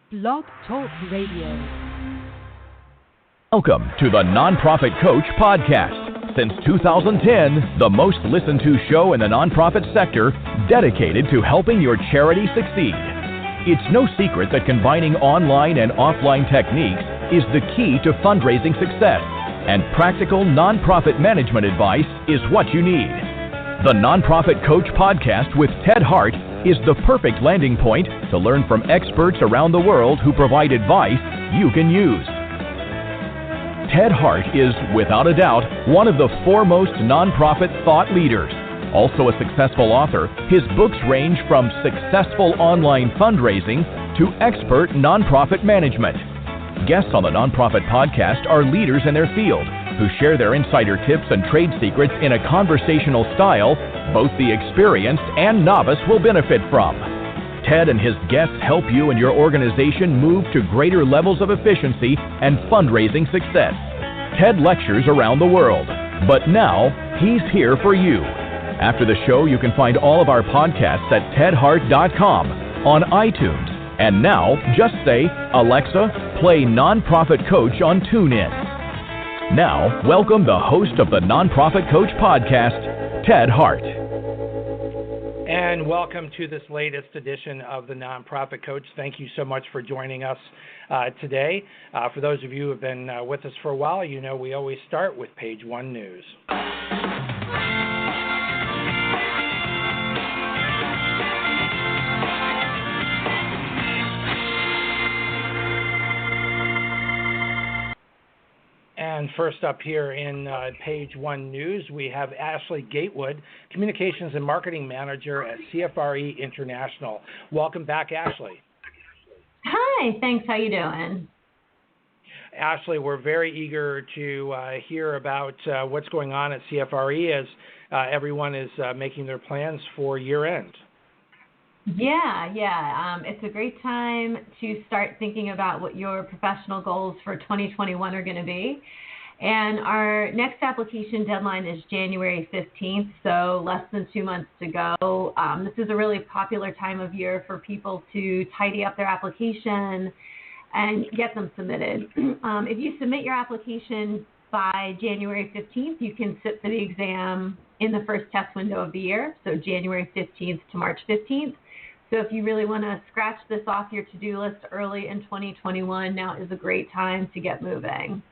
Blog Talk Radio. Welcome to the Nonprofit Coach Podcast. Since 2010, the most listened to show in the nonprofit sector dedicated to helping your charity succeed. It's no secret that combining online and offline techniques is the key to fundraising success, and practical nonprofit management advice is what you need. The Nonprofit Coach Podcast with Ted Hart is the perfect landing point to learn from experts around the world who provide advice you can use. Ted Hart is, without a doubt, one of the foremost nonprofit thought leaders. Also a successful author, his books range from successful online fundraising to expert nonprofit management. Guests on the Nonprofit Podcast are leaders in their field who share their insider tips and trade secrets in a conversational style both the experienced and novice will benefit from. Ted and his guests help you and your organization move to greater levels of efficiency and fundraising success. Ted lectures around the world, but now he's here for you. After the show, you can find all of our podcasts at tedhart.com, on iTunes, and now just say, Alexa, play Nonprofit Coach on TuneIn. Now, welcome the host of the Nonprofit Coach Podcast, Ted Hart. And welcome to this latest edition of the Nonprofit Coach. Thank you so much for joining us today. For those of you who have been with us for a while, you know we always start with page one news. And first up here in page one news, we have Ashley Gatewood, Communications and Marketing Manager at CFRE International. Welcome back, Ashley. Hi, thanks. How you doing? Ashley, we're very eager to hear about what's going on at CFRE as everyone is making their plans for year end. Yeah. It's a great time to start thinking about what your professional goals for 2021 are going to be. And our next application deadline is January 15th, so less than 2 months to go. This is a really popular time of year for people to tidy up their application and get them submitted. If you submit your application by January 15th, you can sit for the exam in the first test window of the year, so January 15th to March 15th. So if you really want to scratch this off your to-do list early in 2021, now is a great time to get moving.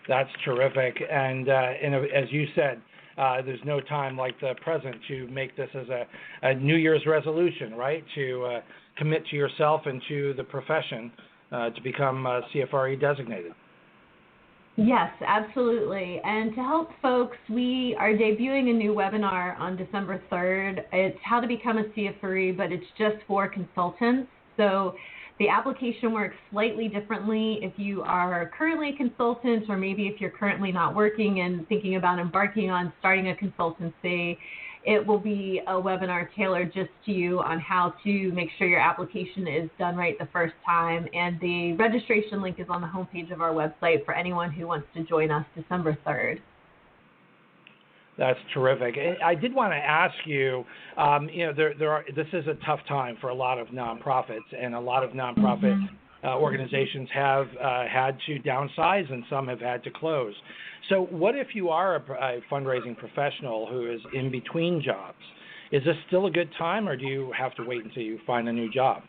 That's terrific. And as you said, there's no time like the present to make this as a New Year's resolution, right? To commit to yourself and to the profession to become CFRE designated. Yes, absolutely. And to help folks, we are debuting a new webinar on December 3rd. It's how to become a CFRE, but it's just for consultants. So the application works slightly differently if you are currently a consultant, or maybe if you're currently not working and thinking about embarking on starting a consultancy. It will be a webinar tailored just to you on how to make sure your application is done right the first time. And the registration link is on the homepage of our website for anyone who wants to join us December 3rd. That's terrific. I did want to ask you, this is a tough time for a lot of nonprofits, and a lot of nonprofit organizations have had to downsize, and some have had to close. So what if you are a fundraising professional who is in between jobs? Is this still a good time, or do you have to wait until you find a new job?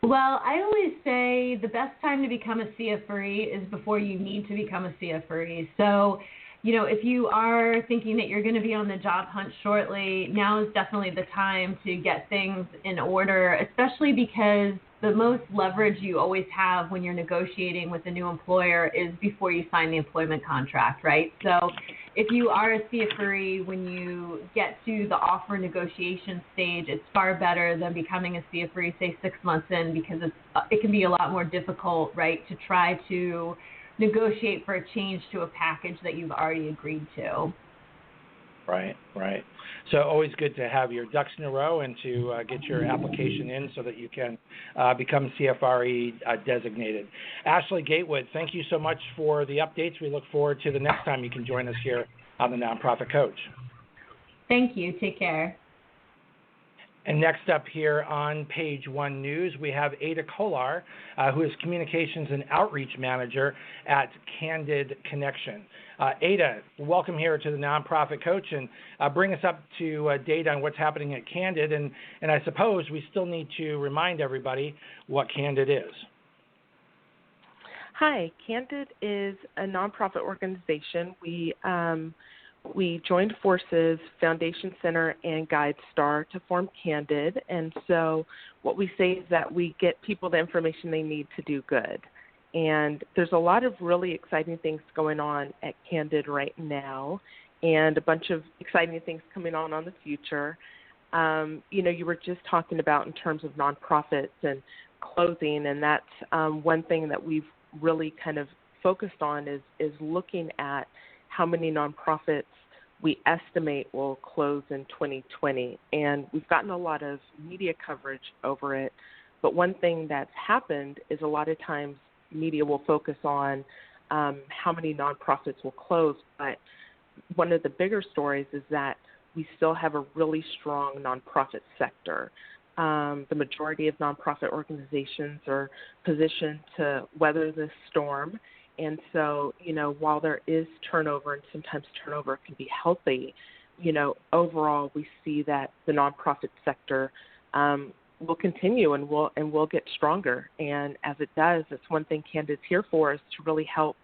Well, I always say the best time to become a CFRE is before you need to become a CFRE. So, if you are thinking that you're going to be on the job hunt shortly, now is definitely the time to get things in order, especially because the most leverage you always have when you're negotiating with a new employer is before you sign the employment contract, right? So if you are a CFRE, when you get to the offer negotiation stage, it's far better than becoming a CFRE, say, 6 months in, because it can be a lot more difficult, right, to try to negotiate for a change to a package that you've already agreed to. Right. So always good to have your ducks in a row and to get your application in so that you can become CFRE designated. Ashley Gatewood, thank you so much for the updates. We look forward to the next time you can join us here on the Nonprofit Coach. Thank you. Take care. And next up here on Page One News, we have Ada Kolar, who is Communications and Outreach Manager at Candid Connection. Ada, welcome here to the Nonprofit Coach, and bring us up to date on what's happening at Candid. And I suppose we still need to remind everybody what Candid is. Hi, Candid is a nonprofit organization. We joined forces, Foundation Center and GuideStar, to form Candid. And so what we say is that we get people the information they need to do good. And there's a lot of really exciting things going on at Candid right now, and a bunch of exciting things coming on the future. You were just talking about in terms of nonprofits and closing, and that's one thing that we've really kind of focused on is looking at how many nonprofits we estimate will close in 2020. And we've gotten a lot of media coverage over it. But one thing that's happened is a lot of times media will focus on how many nonprofits will close. But one of the bigger stories is that we still have a really strong nonprofit sector. The majority of nonprofit organizations are positioned to weather this storm. And so, while there is turnover, and sometimes turnover can be healthy, overall we see that the nonprofit sector will continue and will get stronger. And as it does, it's one thing Candid's here for, is to really help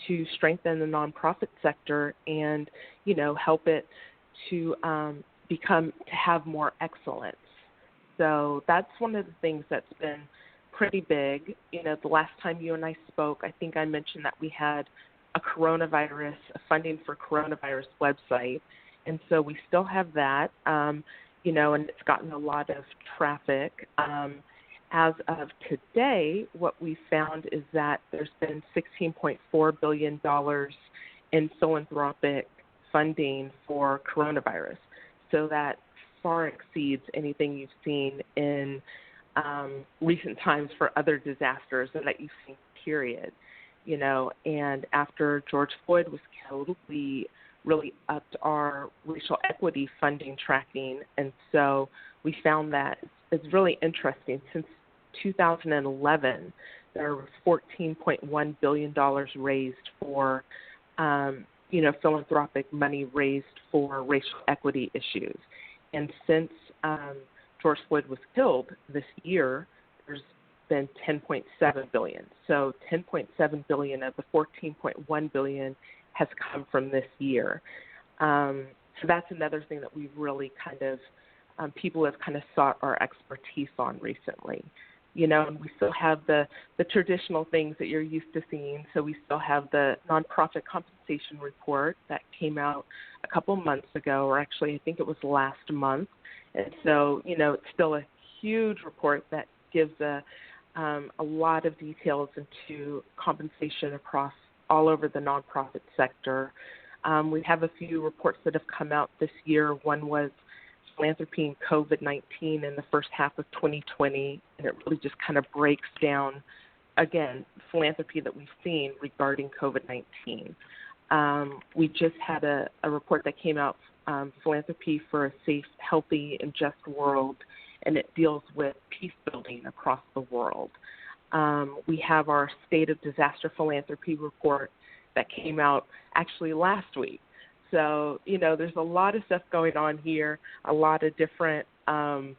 to strengthen the nonprofit sector and, help it to have more excellence. So that's one of the things that's been pretty big. The last time you and I spoke, I think I mentioned that we had a funding for coronavirus website. And so we still have that, and it's gotten a lot of traffic. As of today, what we found is that there's been $16.4 billion in philanthropic funding for coronavirus. So that far exceeds anything you've seen in recent times for other disasters that you've seen, period. And after George Floyd was killed, we really upped our racial equity funding tracking. And so we found that it's really interesting. Since 2011, there was $14.1 billion raised for, philanthropic money raised for racial equity issues. And since George Floyd was killed this year, there's been $10.7 billion. So $10.7 billion of the $14.1 billion has come from this year. So that's another thing that we've really kind of, people have kind of sought our expertise on recently. And we still have the traditional things that you're used to seeing. So we still have the nonprofit compensation report that came out a couple months ago, or actually I think it was last month. And so, it's still a huge report that gives a lot of details into compensation across all over the nonprofit sector. We have a few reports that have come out this year. One was Philanthropy and COVID-19 in the first half of 2020, and it really just kind of breaks down, again, philanthropy that we've seen regarding COVID-19. We just had a report that came out, Philanthropy for a Safe, Healthy, and Just World, and it deals with peace building across the world. We have our State of Disaster Philanthropy report that came out actually last week. So, there's a lot of stuff going on here, a lot of different balls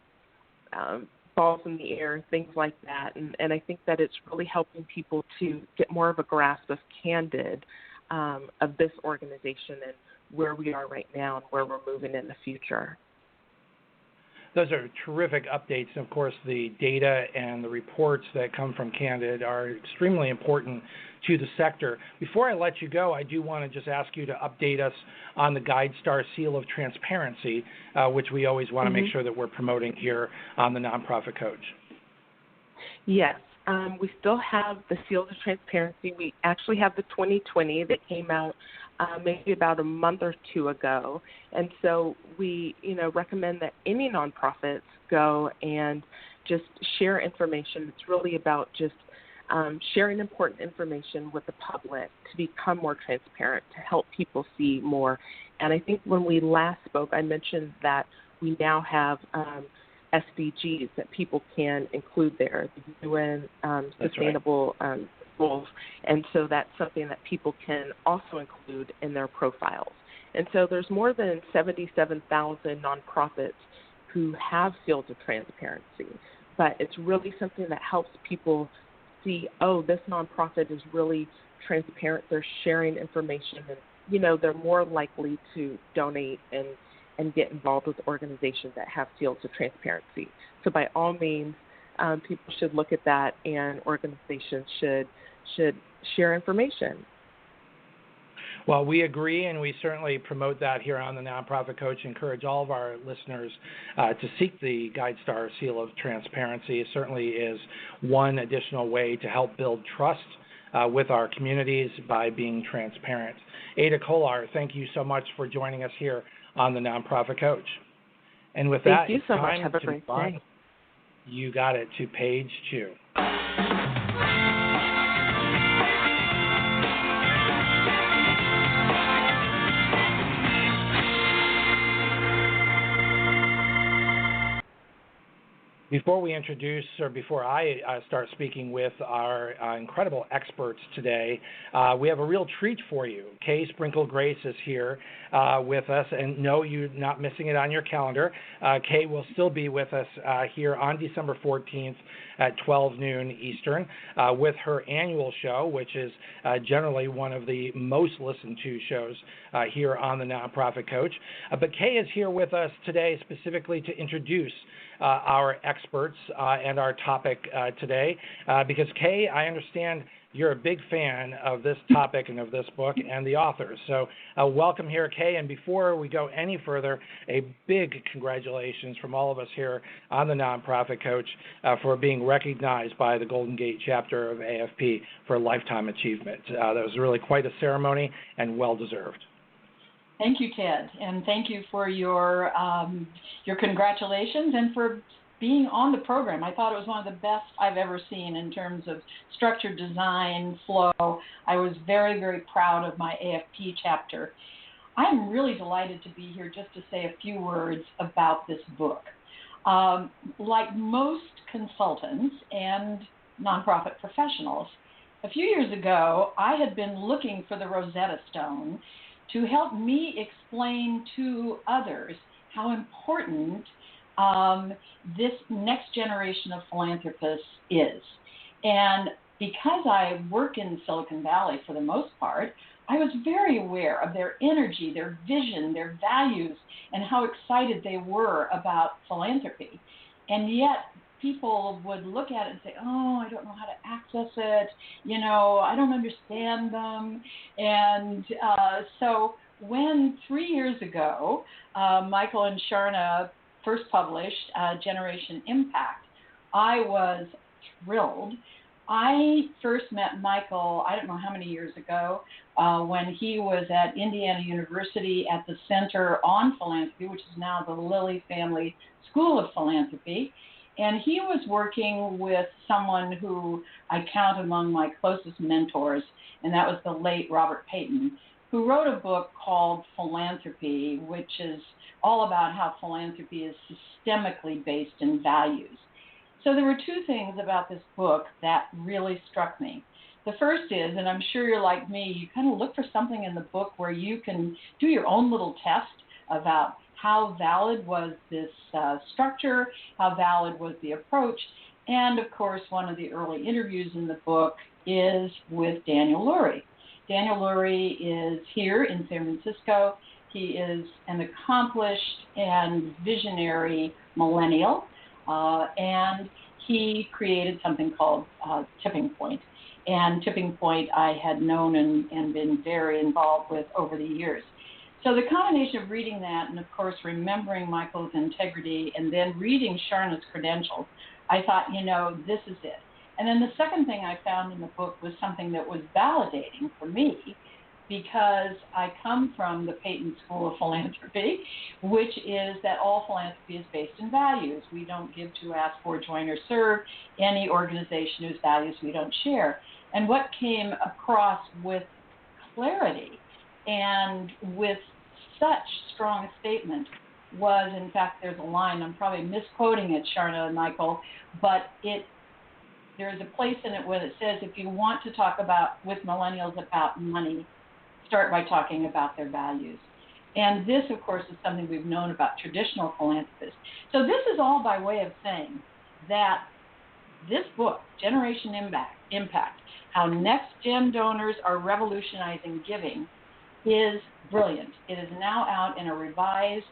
in the air and things like that. And I think that it's really helping people to get more of a grasp of Candid, of this organization and where we are right now and where we're moving in the future. Those are terrific updates. And of course, the data and the reports that come from Candid are extremely important to the sector. Before I let you go, I do want to just ask you to update us on the GuideStar Seal of Transparency, which we always want to make sure that we're promoting here on the Nonprofit Coach. Yes. We still have the Seals of Transparency. We actually have the 2020 that came out maybe about a month or two ago. And so we, recommend that any nonprofits go and just share information. It's really about just sharing important information with the public to become more transparent, to help people see more. And I think when we last spoke, I mentioned that we now have SDGs that people can include there, the UN sustainable goals. And so that's something that people can also include in their profiles. And so there's more than 77,000 nonprofits who have fields of transparency. But it's really something that helps people see, oh, this nonprofit is really transparent. They're sharing information, and, you know, they're more likely to donate and get involved with organizations that have fields of transparency. So by all means, people should look at that, and organizations should share information. Well, we agree, and we certainly promote that here on the Nonprofit Coach. Encourage all of our listeners to seek the GuideStar Seal of Transparency. It certainly is one additional way to help build trust with our communities by being transparent. Ada Kolar, thank you so much for joining us here on the Nonprofit Coach. And with that, thank you so much. Have a great day. You got it, to page 2. Before we introduce, or before I start speaking with our incredible experts today, we have a real treat for you. Kay Sprinkle Grace is here with us, and no, you're not missing it on your calendar. Kay will still be with us here on December 14th at 12 noon Eastern with her annual show, which is generally one of the most listened to shows here on the Nonprofit Coach. But Kay is here with us today specifically to introduce our experts and our topic today, because Kay, I understand you're a big fan of this topic and of this book and the authors. So welcome here, Kay. And before we go any further, a big congratulations from all of us here on the Nonprofit Coach for being recognized by the Golden Gate chapter of AFP for lifetime achievement. That was really quite a ceremony and well-deserved. Thank you, Ted, and thank you for your congratulations and for being on the program. I thought it was one of the best I've ever seen in terms of structure, design, flow. I was very, very proud of my AFP chapter. I'm really delighted to be here just to say a few words about this book. Like most consultants and nonprofit professionals, a few years ago, I had been looking for the Rosetta Stone to help me explain to others how important this next generation of philanthropists is. And because I work in Silicon Valley for the most part, I was very aware of their energy, their vision, their values, and how excited they were about philanthropy. And yet people would look at it and say, oh, I don't know how to access it, you know, I don't understand them. And so when 3 years ago, Michael and Sharna first published Generation Impact, I was thrilled. I first met Michael, I don't know how many years ago, when he was at Indiana University at the Center on Philanthropy, which is now the Lilly Family School of Philanthropy. And he was working with someone who I count among my closest mentors, and that was the late Robert Payton, who wrote a book called Philanthropy, which is all about how philanthropy is systemically based in values. So there were two things about this book that really struck me. The first is, and I'm sure you're like me, you kind of look for something in the book where you can do your own little test about how valid was this structure, how valid was the approach. And, of course, one of the early interviews in the book is with Daniel Lurie. Daniel Lurie is here in San Francisco. He is an accomplished and visionary millennial, and he created something called Tipping Point. And Tipping Point I had known and been very involved with over the years. So the combination of reading that and, of course, remembering Michael's integrity and then reading Sharna's credentials, I thought, you know, this is it. And then the second thing I found in the book was something that was validating for me, because I come from the Payton School of Philanthropy, which is that all philanthropy is based in values. We don't give to, ask for, join, or serve any organization whose values we don't share. And what came across with clarity and with such strong statement was, in fact, there's a line, I'm probably misquoting it, Sharna and Michael, but there's a place in it where it says, if you want to talk with millennials about money, start by talking about their values. And this, of course, is something we've known about traditional philanthropists. So this is all by way of saying that this book, Generation Impact, How Next-Gen Donors Are Revolutionizing Giving, is brilliant. It is now out in a revised,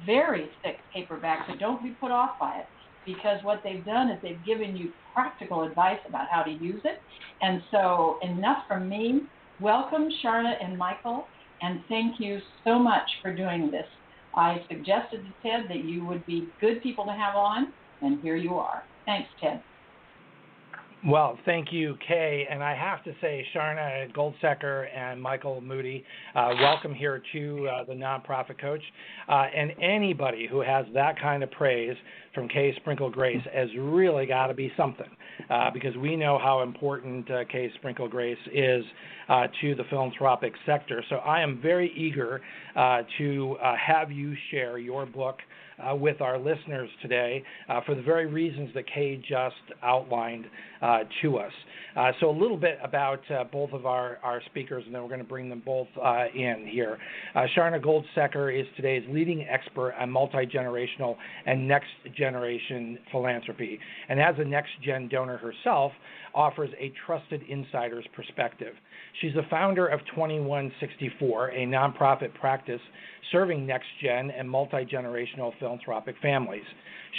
very thick paperback, so don't be put off by it, because what they've done is they've given you practical advice about how to use it. And so enough from me. Welcome, Sharna and Michael, and thank you so much for doing this. I suggested to Ted that you would be good people to have on, and here you are. Thanks, Ted. Well, thank you, Kay. And I have to say, Sharna Goldseker and Michael Moody, welcome here to the Nonprofit Coach. And anybody who has that kind of praise from Kay Sprinkle Grace has really got to be something, because we know how important Kay Sprinkle Grace is to the philanthropic sector. So I am very eager to have you share your book with our listeners today for the very reasons that Kay just outlined to us. So a little bit about both of our speakers, and then we're going to bring them both in here. Sharna Goldseker is today's leading expert on multi-generational and next-generation philanthropy, and as a next-gen donor herself, offers a trusted insider's perspective. She's the founder of 2164, a nonprofit practice serving next-gen and multi-generational philanthropic families.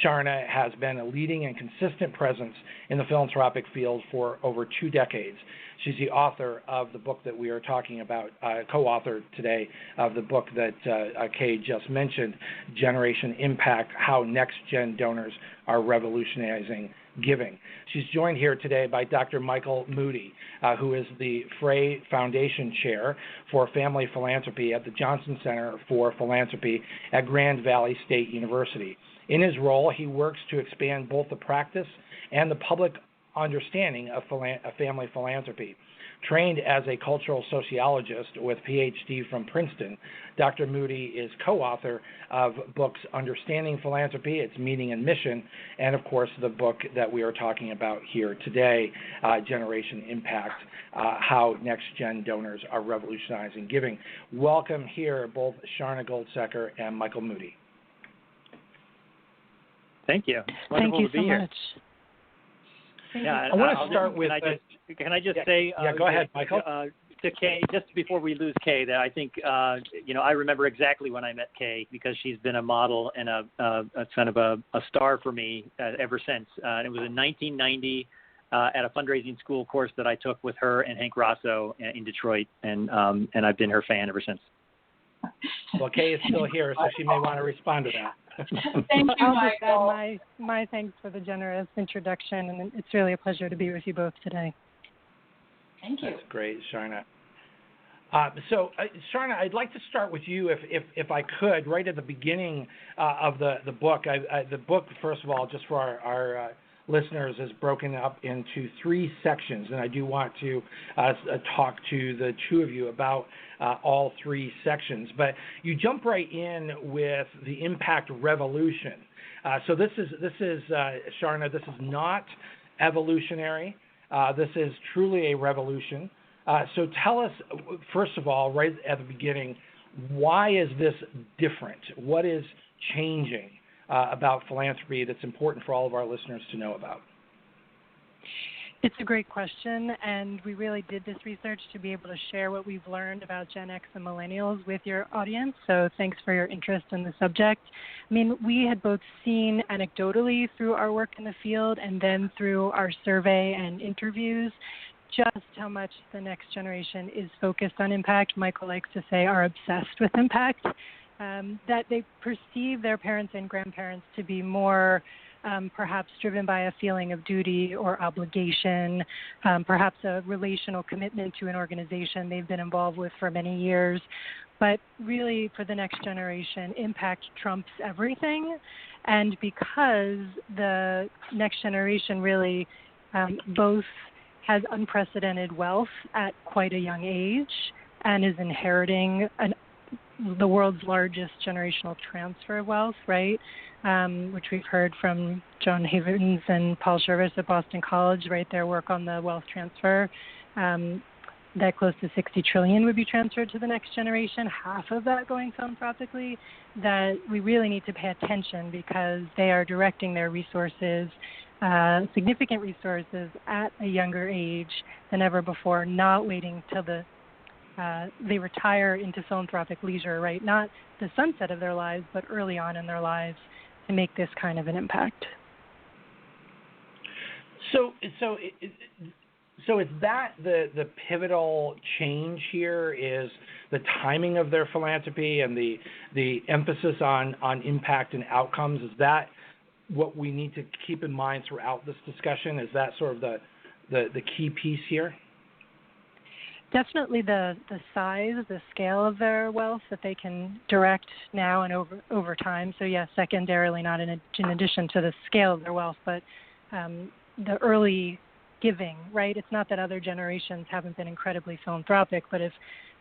Sharna has been a leading and consistent presence in the philanthropic field for over 2 decades. She's the author of the book that we are talking about, co-author today of the book that Kay just mentioned, Generation Impact, How Next-Gen Donors Are Revolutionizing Giving. She's joined here today by Dr. Michael Moody, who is the Frey Foundation Chair for Family Philanthropy at the Johnson Center for Philanthropy at Grand Valley State University. In his role, he works to expand both the practice and the public understanding of family philanthropy. Trained as a cultural sociologist with Ph.D. from Princeton, Dr. Moody is co-author of books Understanding Philanthropy, Its Meaning and Mission, and, of course, the book that we are talking about here today, Generation Impact, How Next-Gen Donors Are Revolutionizing Giving. Welcome here, both Sharna Goldseker and Michael Moody. Thank you. Thank you to be so here. much. Yeah, I want to start with. Can I just say? Go ahead, Michael. To Kay, just before we lose Kay, that I think I remember exactly when I met Kay, because she's been a model and a kind of a star for me ever since. It was in 1990 at a fundraising school course that I took with her and Hank Rosso in Detroit, and I've been her fan ever since. Well, Kay is still here, so she may want to respond to that. Thank you, I'll just Michael. add my thanks for the generous introduction, and it's really a pleasure to be with you both today. Thank you. That's great, Sharna. So, Sharna, I'd like to start with you, if I could, right at the beginning of the book. The book, first of all, just for our listeners, is broken up into 3 sections, and I do want to talk to the two of you about all 3 sections. But you jump right in with the impact revolution. So this is Sharna. This is not evolutionary. This is truly a revolution. So tell us, first of all, right at the beginning, why is this different? What is changing about philanthropy that's important for all of our listeners to know about? It's a great question, and we really did this research to be able to share what we've learned about Gen X and millennials with your audience, so thanks for your interest in the subject. I mean, we had both seen anecdotally through our work in the field and then through our survey and interviews just how much the next generation is focused on impact. Michael likes to say are obsessed with impact, that they perceive their parents and grandparents to be more perhaps driven by a feeling of duty or obligation, perhaps a relational commitment to an organization they've been involved with for many years. But really, for the next generation, impact trumps everything. And because the next generation really both has unprecedented wealth at quite a young age and is inheriting the world's largest generational transfer of wealth, right? Which we've heard from Joan Havens and Paul Shervis at Boston College, right? Their work on the wealth transfer. That close to $60 trillion would be transferred to the next generation, half of that going philanthropically, that we really need to pay attention because they are directing their resources, significant resources, at a younger age than ever before, not waiting till they retire into philanthropic leisure, right? Not the sunset of their lives, but early on in their lives to make this kind of an impact. So is that the pivotal change here, is the timing of their philanthropy and the emphasis on impact and outcomes? Is that what we need to keep in mind throughout this discussion? Is that sort of the key piece here? Definitely the size, the scale of their wealth that they can direct now and over time. So yes, secondarily, not in addition to the scale of their wealth, but the early giving, right? It's not that other generations haven't been incredibly philanthropic, but if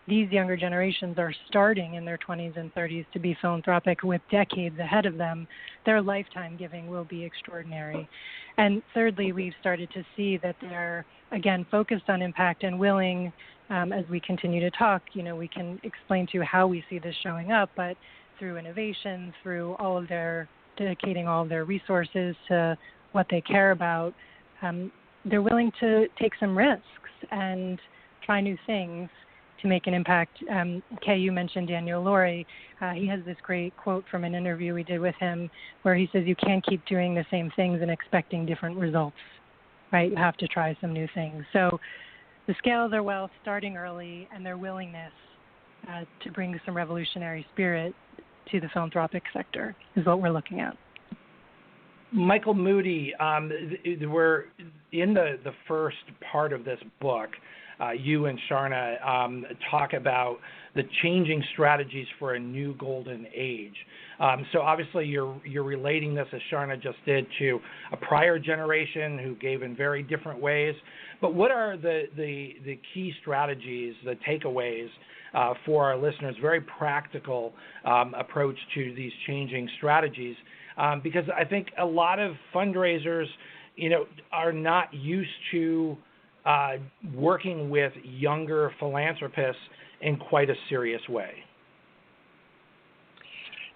these younger generations are starting in their 20s and 30s to be philanthropic with decades ahead of them, their lifetime giving will be extraordinary. And thirdly, we've started to see that they're, again, focused on impact and willing, as we continue to talk, we can explain to you how we see this showing up, but through innovation, through all of their, dedicating all of their resources to what they care about, they're willing to take some risks and try new things to make an impact. Kay, you mentioned Daniel Laurie. He has this great quote from an interview we did with him where he says, you can't keep doing the same things and expecting different results, right? You have to try some new things. So the scale of their wealth, starting early, and their willingness to bring some revolutionary spirit to the philanthropic sector is what we're looking at. Michael Moody, we're in the first part of this book. You and Sharna talk about the changing strategies for a new golden age. So obviously you're relating this, as Sharna just did, to a prior generation who gave in very different ways. But what are the key strategies, the takeaways for our listeners, very practical approach to these changing strategies? Because I think a lot of fundraisers, are not used to working with younger philanthropists in quite a serious way.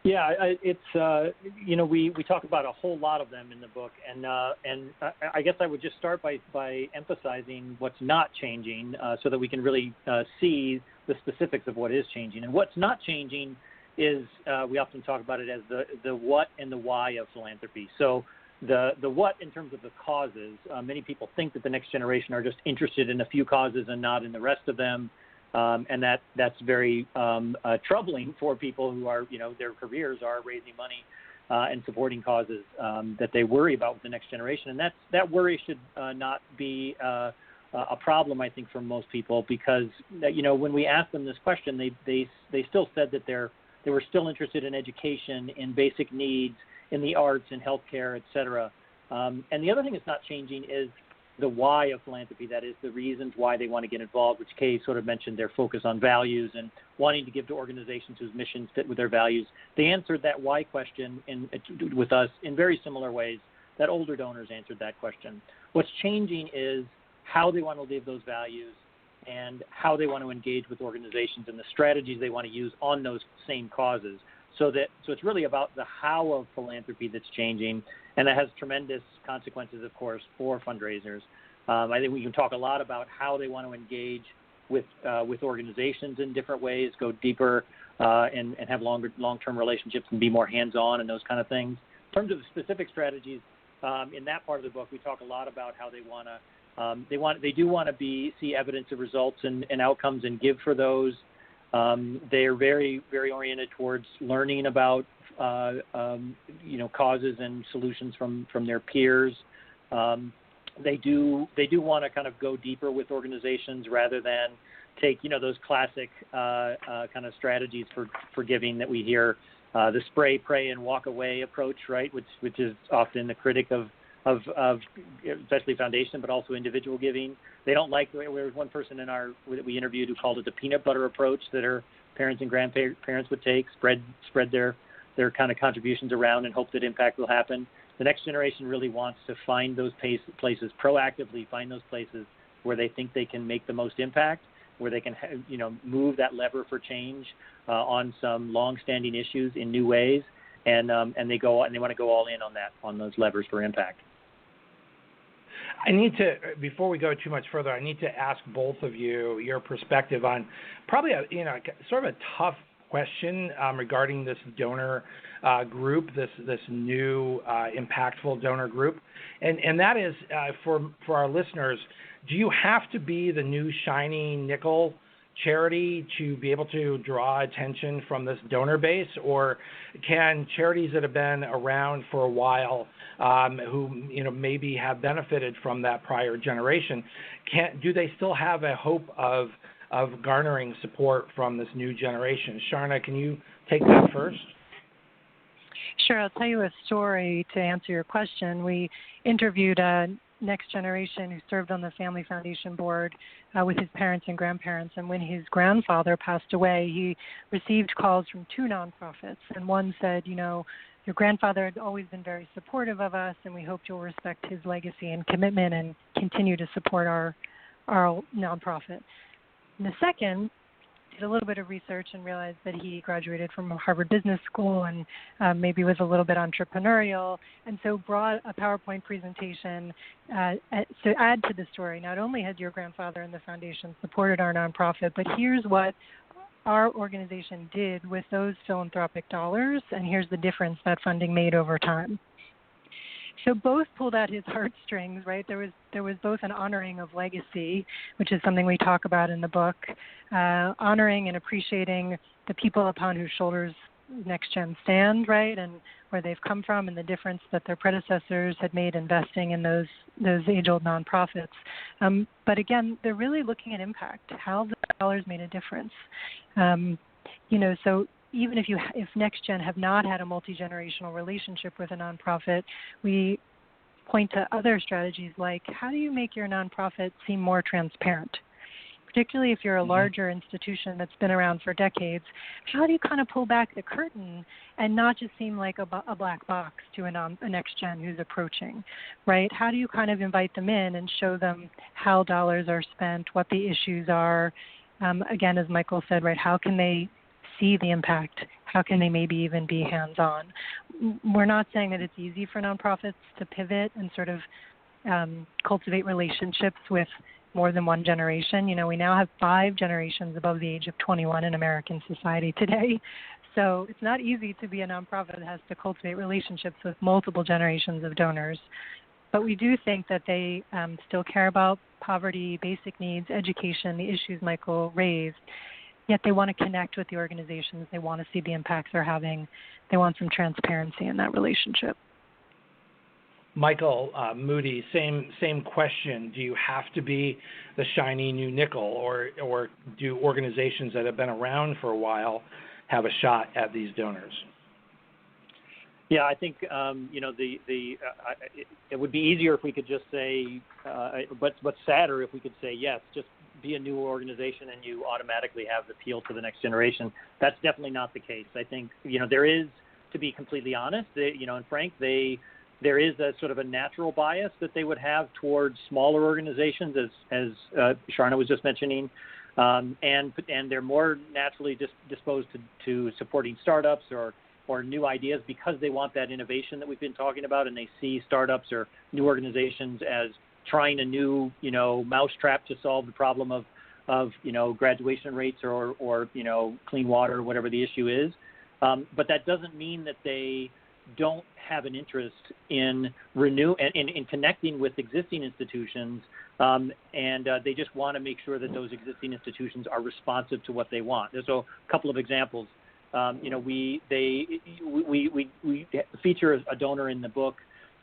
Yeah, it's we talk about a whole lot of them in the book, and I guess I would just start by emphasizing what's not changing, so that we can really see the specifics of what is changing. And what's not changing is we often talk about it as the what and the why of philanthropy. So the what in terms of the causes, many people think that the next generation are just interested in a few causes and not in the rest of them, and that's very troubling for people who are, their careers are raising money and supporting causes that they worry about with the next generation. And that worry should not be a problem, I think, for most people, because when we asked them this question, they still said that they were still interested in education, in basic needs, in the arts, in healthcare, et cetera. And the other thing that's not changing is the why of philanthropy, that is the reasons why they want to get involved, which Kay sort of mentioned, their focus on values and wanting to give to organizations whose missions fit with their values. They answered that why question with us in very similar ways that older donors answered that question. What's changing is how they want to live those values and how they want to engage with organizations and the strategies they want to use on those same causes. So it's really about the how of philanthropy that's changing, and that has tremendous consequences, of course, for fundraisers. I think we can talk a lot about how they want to engage with organizations in different ways, go deeper and have long-term relationships and be more hands-on and those kind of things. In terms of the specific strategies, in that part of the book, we talk a lot about how they want to they do want to see evidence of results and outcomes and give for those. They are very, very oriented towards learning about causes and solutions from their peers. They do want to kind of go deeper with organizations rather than take those classic kind of strategies for giving that we hear, the spray, pray, and walk away approach, right? Which is often the critic of especially foundation, but also individual giving. They don't like. There was one person that we interviewed who called it the peanut butter approach that her parents and grandparents would take, spread their kind of contributions around and hope that impact will happen. The next generation really wants to find those places, proactively find those places where they think they can make the most impact, where they can move that lever for change on some long-standing issues in new ways, and they want to go all in on those levers for impact. I need to, before we go too much further, I need to ask both of you your perspective on probably sort of a tough question regarding this donor group, this new impactful donor group, and that is for our listeners. Do you have to be the new shiny nickel charity to be able to draw attention from this donor base, or can charities that have been around for a while, who maybe have benefited from that prior generation, do they still have a hope of garnering support from this new generation? Sharna, can you take that first? Sure, I'll tell you a story to answer your question. We interviewed a next generation who served on the Family Foundation board with his parents and grandparents, and when his grandfather passed away, he received calls from two nonprofits, and one said, your grandfather had always been very supportive of us, and we hope you'll respect his legacy and commitment and continue to support our nonprofit. And the second did a little bit of research and realized that he graduated from Harvard Business School and maybe was a little bit entrepreneurial, and so brought a PowerPoint presentation to add to the story. Not only had your grandfather and the foundation supported our nonprofit, but here's what our organization did with those philanthropic dollars, and here's the difference that funding made over time. So both pulled out his heartstrings, right? There was both an honoring of legacy, which is something we talk about in the book, honoring and appreciating the people upon whose shoulders Next Gen stand, right, and where they've come from, and the difference that their predecessors had made investing in those age-old nonprofits. But again, they're really looking at impact, how the dollars made a difference. So even if Next Gen have not had a multi-generational relationship with a nonprofit, we point to other strategies like, how do you make your nonprofit seem more transparent? Particularly if you're a larger institution that's been around for decades, how do you kind of pull back the curtain and not just seem like a black box to a Next Gen who's approaching, right? How do you kind of invite them in and show them how dollars are spent, what the issues are? Again, as Michael said, right, how can they see the impact? How can they maybe even be hands-on? We're not saying that it's easy for nonprofits to pivot and sort of cultivate relationships with more than one generation. We now have 5 generations above the age of 21 in American society today. So it's not easy to be a nonprofit that has to cultivate relationships with multiple generations of donors. But we do think that they still care about poverty, basic needs, education, the issues Michael raised. Yet they want to connect with the organizations. They want to see the impacts they're having. They want some transparency in that relationship. Michael, Moody, same question. Do you have to be the shiny new nickel, or do organizations that have been around for a while have a shot at these donors? Yeah, I think it would be easier if we could just say, but sadder if we could say yes, just be a new organization and you automatically have the appeal to the next generation. That's definitely not the case. I think there is, to be completely honest, and frank, there is a sort of a natural bias that they would have towards smaller organizations, as Sharna was just mentioning, and they're more naturally disposed to supporting startups or new ideas because they want that innovation that we've been talking about, and they see startups or new organizations as trying a new mousetrap to solve the problem of graduation rates or clean water or whatever the issue is. But that doesn't mean that they don't have an interest in in connecting with existing institutions, and they just want to make sure that those existing institutions are responsive to what they want. There's a couple of examples. We feature a donor in the book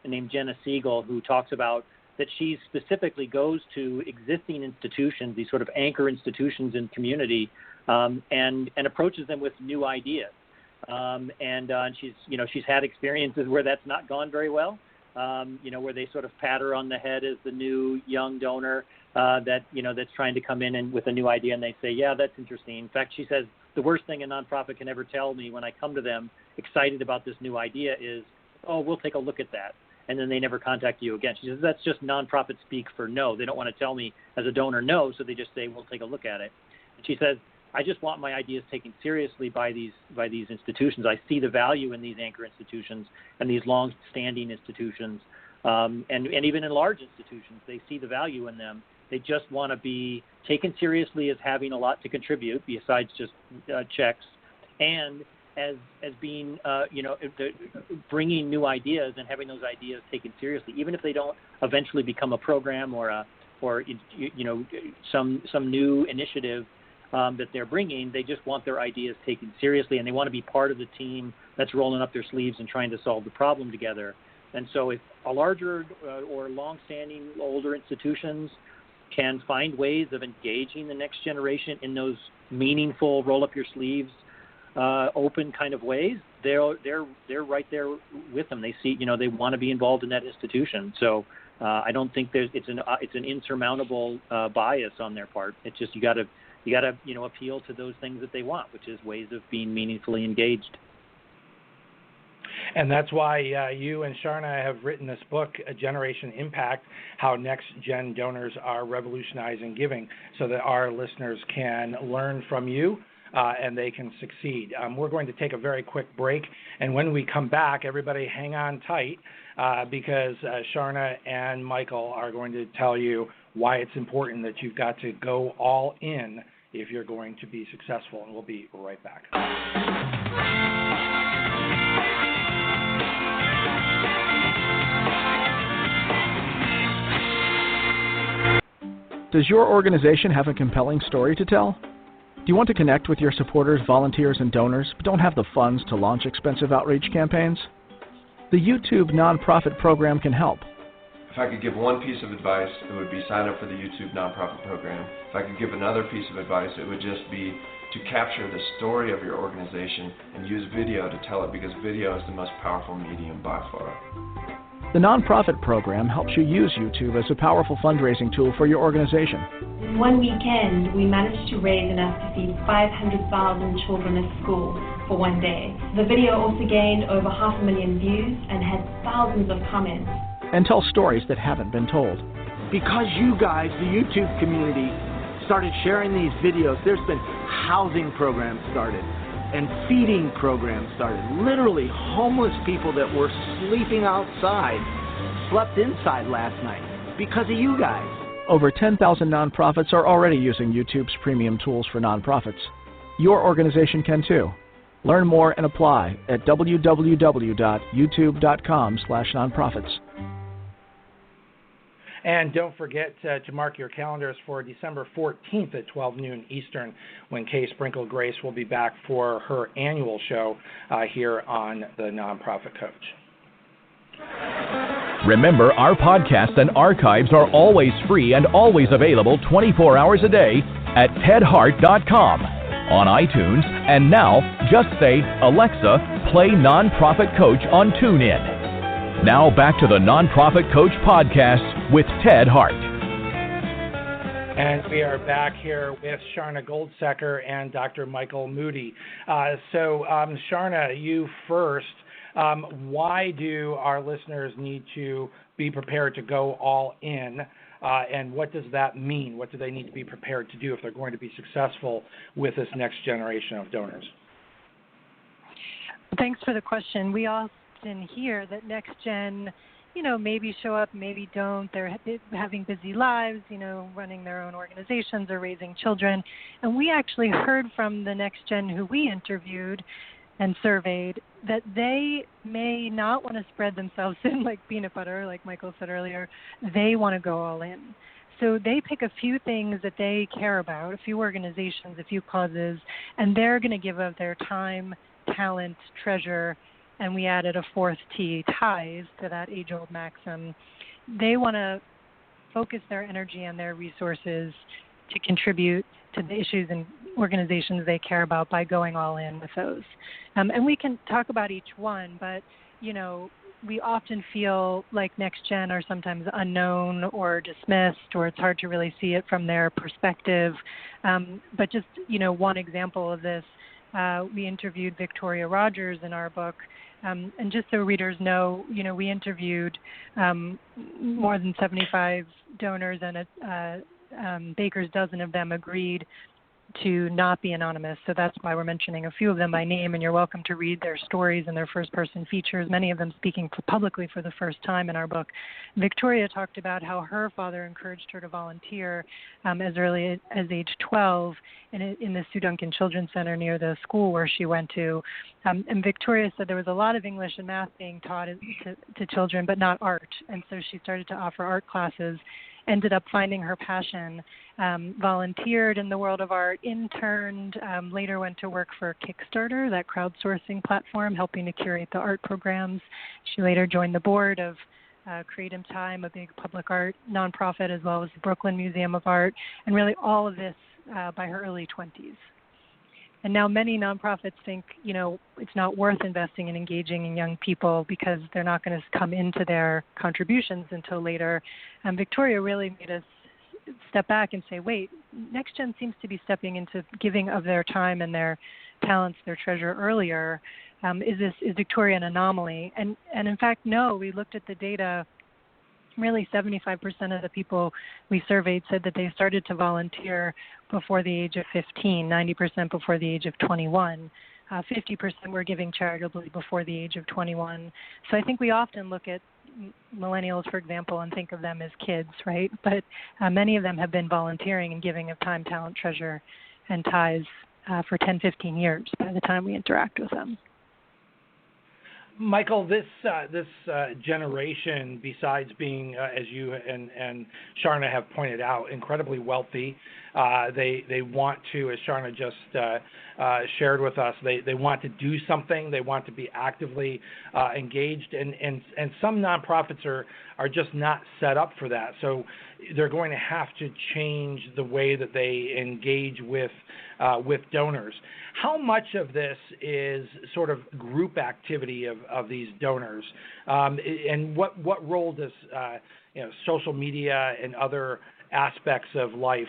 named Jenna Siegel, who talks about that she specifically goes to existing institutions, these sort of anchor institutions in community, and approaches them with new ideas. And she's had experiences where that's not gone very well. where they sort of pat her on the head as the new young donor that's trying to come in and with a new idea, and they say, yeah, that's interesting. In fact, she says the worst thing a nonprofit can ever tell me when I come to them excited about this new idea is, oh, we'll take a look at that. And then they never contact you again. She says that's just nonprofit speak for no. They don't want to tell me as a donor no, so they just say, we'll take a look at it. And she says, I just want my ideas taken seriously by these institutions. I see the value in these anchor institutions and these long-standing institutions, and even in large institutions, they see the value in them. They just want to be taken seriously as having a lot to contribute besides just checks, and as being bringing new ideas and having those ideas taken seriously, even if they don't eventually become a program or some new initiative that they're bringing. They just want their ideas taken seriously, and they want to be part of the team that's rolling up their sleeves and trying to solve the problem together. And so if a larger or long-standing older institutions can find ways of engaging the next generation in those meaningful roll-up-your-sleeves, open kind of ways, they're right there with them. They see, they want to be involved in that institution. So I don't think it's an insurmountable bias on their part. It's just you got to appeal to those things that they want, which is ways of being meaningfully engaged. And that's why you and Sharna have written this book, A Generation Impact, How Next-Gen Donors Are Revolutionizing Giving, so that our listeners can learn from you and they can succeed. We're going to take a very quick break, and when we come back, everybody hang on tight because Sharna and Michael are going to tell you why it's important that you've got to go all in if you're going to be successful, and we'll be right back. Does your organization have a compelling story to tell? Do you want to connect with your supporters, volunteers, and donors, but don't have the funds to launch expensive outreach campaigns? The YouTube Nonprofit Program can help. If I could give one piece of advice, it would be sign up for the YouTube Nonprofit Program. If I could give another piece of advice, it would just be to capture the story of your organization and use video to tell it, because video is the most powerful medium by far. The Nonprofit Program helps you use YouTube as a powerful fundraising tool for your organization. In one weekend, we managed to raise enough to feed 500,000 children at school for one day. The video also gained over 500,000 views and had thousands of comments. And tell stories that haven't been told. Because you guys, the YouTube community, started sharing these videos, there's been housing programs started and feeding programs started. Literally, homeless people that were sleeping outside slept inside last night because of you guys. Over 10,000 nonprofits are already using YouTube's premium tools for nonprofits. Your organization can too. Learn more and apply at www.youtube.com/nonprofits. And don't forget to mark your calendars for December 14th at 12 noon Eastern, when Kay Sprinkle Grace will be back for her annual show here on the Nonprofit Coach. Remember, our podcasts and archives are always free and always available 24 hours a day at tedhart.com, on iTunes, and now just say, Alexa, play Nonprofit Coach on TuneIn. Now back to the Nonprofit Coach podcast with Ted Hart. And we are back here with Sharna Goldseker and Dr. Michael Moody. Sharna, you first. Why do our listeners need to be prepared to go all in? And what does that mean? What do they need to be prepared to do if they're going to be successful with this next generation of donors? Thanks for the question. We often hear that next gen, maybe show up, maybe don't. They're having busy lives, running their own organizations or raising children. And we actually heard from the next gen who we interviewed and surveyed that they may not want to spread themselves in like peanut butter, like Michael said earlier. They want to go all in. So they pick a few things that they care about, a few organizations, a few causes, and they're going to give of their time, talent, treasure, and we added a fourth T, ties, to that age-old maxim. They want to focus their energy and their resources to contribute to the issues and organizations they care about by going all in with those. And we can talk about each one, but, we often feel like Next Gen are sometimes unknown or dismissed, or it's hard to really see it from their perspective. But just, one example of this, we interviewed Victoria Rogers in our book. And just so readers know, we interviewed more than 75 donors, and a baker's dozen of them agreed to not be anonymous. So that's why we're mentioning a few of them by name, and you're welcome to read their stories and their first-person features, many of them speaking publicly for the first time in our book. Victoria talked about how her father encouraged her to volunteer as early as age 12 in the Sue Duncan Children's Center near the school where she went to. And Victoria said there was a lot of English and math being taught to children, but not art. And so she started to offer art classes, ended up finding her passion, volunteered in the world of art, interned, later went to work for Kickstarter, that crowdsourcing platform, helping to curate the art programs. She later joined the board of Creative Time, a big public art nonprofit, as well as the Brooklyn Museum of Art, and really all of this by her early 20s. And now many nonprofits think, it's not worth investing in engaging in young people because they're not going to come into their contributions until later. And Victoria really made us step back and say, wait, Next Gen seems to be stepping into giving of their time and their talents, their treasure earlier. Is Victoria an anomaly? And in fact, no, we looked at the data. Really 75% of the people we surveyed said that they started to volunteer before the age of 15, 90% before the age of 21. 50% were giving charitably before the age of 21. So I think we often look at millennials, for example, and think of them as kids, right? But many of them have been volunteering and giving of time, talent, treasure, and ties for 10, 15 years by the time we interact with them. Michael, this generation, besides being, as you and Sharna have pointed out, incredibly wealthy, they want to, as Sharna just shared with us, they want to do something. They want to be actively engaged, and some nonprofits are just not set up for that. So they're going to have to change the way that they engage with donors. How much of this is sort of group activity of these donors, and what role does social media and other aspects of life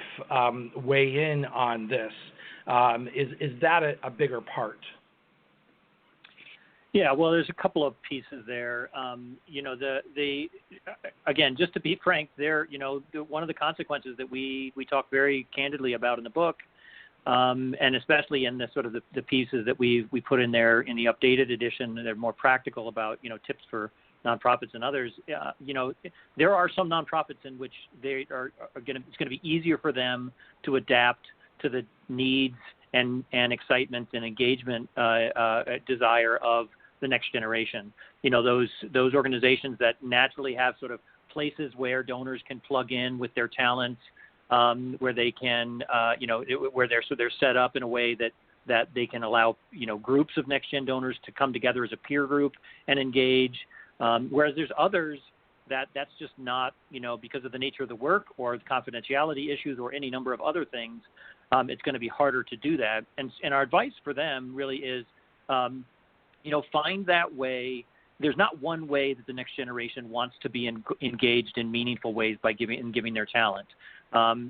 weigh in on this? Is that a bigger part? Yeah, well, there's a couple of pieces there. Again, just to be frank, one of the consequences that we talk very candidly about in the book, and especially in the sort of the pieces that we put in there in the updated edition, they're more practical about tips for nonprofits and others. There are some nonprofits in which it's going to be easier for them to adapt to the needs and excitement and engagement desire of the next generation. Those organizations that naturally have sort of places where donors can plug in with their talents, where they can, where they're set up in a way that they can allow, groups of next gen donors to come together as a peer group and engage. Whereas there's others that's just not, because of the nature of the work or the confidentiality issues or any number of other things, it's going to be harder to do that. And our advice for them really is, find that way. There's not one way that the next generation wants to be engaged in meaningful ways by giving their talent.